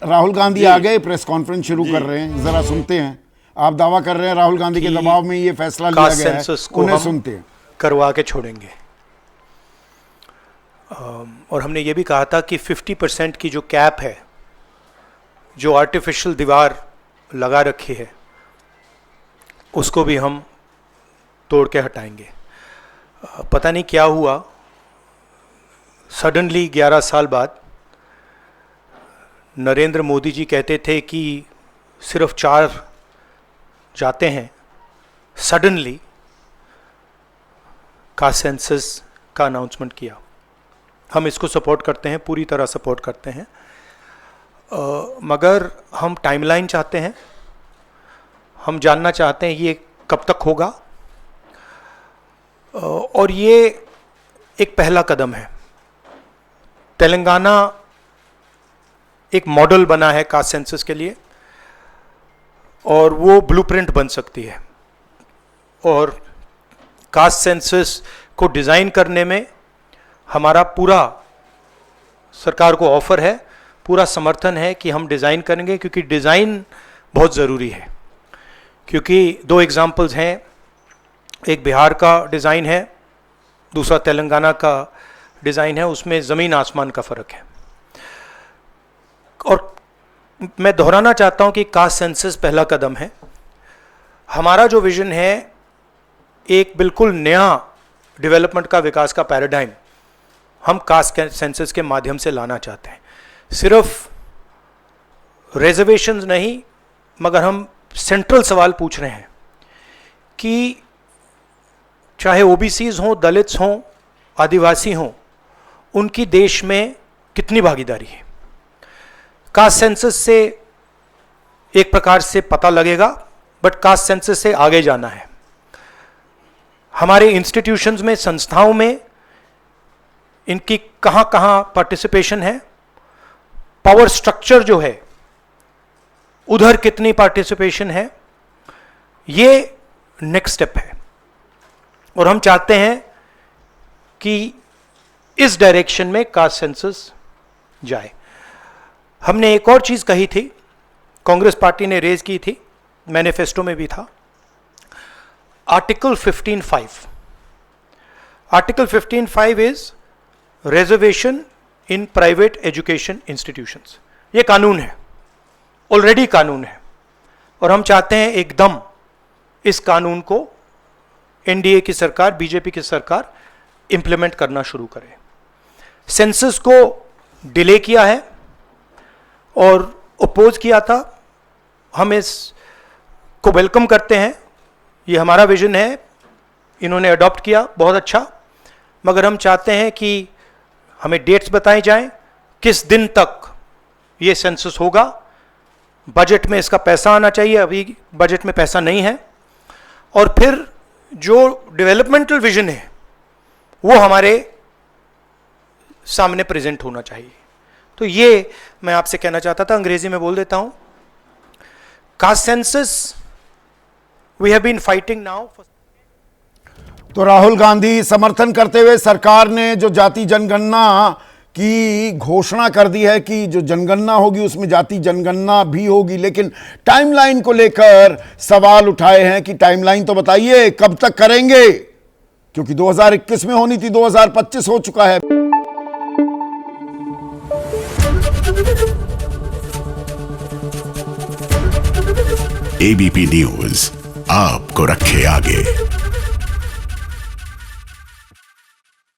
राहुल गांधी आ गए, press conference शुरू कर रहे हैं, जरा सुनते हैं। आप दावा कर रहे हैं राहुल गांधी के दबाव में ये फैसला लिया गया है, उन्हें सुनते हैं। करवा के छोड़ेंगे। और हमने ये भी कहा था कि 50% की जो कैप है, जो आर्टिफिशियल दीवार लगा रखी है, उसको भी हम तोड़ के हटाएंगे। पता नहीं क्या हुआ, सडनली 11 साल बाद नरेंद्र मोदी जी कहते थे कि सिर्फ 4 जाते हैं, सडनली कास्ट सेंसस का अनाउंसमेंट किया। हम इसको सपोर्ट करते हैं, पूरी तरह सपोर्ट करते हैं, मगर हम टाइमलाइन चाहते हैं। हम जानना चाहते हैं ये कब तक होगा, और ये एक पहला कदम है। तेलंगाना एक मॉडल बना है कास्ट सेंसस के लिए, और वो ब्लूप्रिंट बन सकती है। और कास्ट सेंसस को डिज़ाइन करने में हमारा पूरा सरकार को ऑफर है, पूरा समर्थन है कि हम डिज़ाइन करेंगे, क्योंकि डिज़ाइन बहुत ज़रूरी है। क्योंकि 2 एग्जाम्पल्स हैं, एक बिहार का डिज़ाइन है, दूसरा तेलंगाना का डिज़ाइन है, उसमें ज़मीन आसमान का फ़र्क है। और मैं दोहराना चाहता हूं कि कास्ट सेंसस पहला कदम है। हमारा जो विजन है, एक बिल्कुल नया डेवलपमेंट का, विकास का पैराडाइम हम कास्ट सेंसस के माध्यम से लाना चाहते हैं। सिर्फ रिजर्वेशंस नहीं, मगर हम सेंट्रल सवाल पूछ रहे हैं कि चाहे ओबीसीज हों, दलित्स हों, आदिवासी हों, उनकी देश में कितनी भागीदारी है। कास्ट सेंसस से एक प्रकार से पता लगेगा, बट कास्ट सेंसस से आगे जाना है। हमारे इंस्टीट्यूशंस में, संस्थाओं में इनकी कहां कहां पार्टिसिपेशन है, पावर स्ट्रक्चर जो है उधर कितनी पार्टिसिपेशन है, ये नेक्स्ट स्टेप है। और हम चाहते हैं कि इस डायरेक्शन में कास्ट सेंसस जाए। हमने एक और चीज कही थी, कांग्रेस पार्टी ने रेज की थी, मैनिफेस्टो में भी था, article 15(5). Article 15(5) is reservation in private education institutions. ये कानून है, ऑलरेडी कानून है, और हम चाहते हैं एकदम इस कानून को एनडीए की सरकार, बीजेपी की सरकार इंप्लीमेंट करना शुरू करे। सेंसस को डिले किया है और अपोज किया था, हम इसको वेलकम करते हैं, ये हमारा विजन है, इन्होंने अडॉप्ट किया, बहुत अच्छा। मगर हम चाहते हैं कि हमें डेट्स बताई जाएं, किस दिन तक ये सेंसस होगा, बजट में इसका पैसा आना चाहिए, अभी बजट में पैसा नहीं है, और फिर जो डेवलपमेंटल विजन है वो हमारे सामने प्रेजेंट होना चाहिए। तो ये मैं आपसे कहना चाहता था, अंग्रेजी में बोल देता हूं। Caste census we have been fighting now. तो राहुल गांधी समर्थन करते हुए सरकार ने जो जाति जनगणना की घोषणा कर दी है कि जो जनगणना होगी उसमें जाति जनगणना भी होगी, लेकिन टाइमलाइन को लेकर सवाल उठाए हैं कि टाइमलाइन तो बताइए कब तक करेंगे, क्योंकि 2021 में होनी थी, 2025 हो चुका है। एबीपी न्यूज आपको रखे आगे।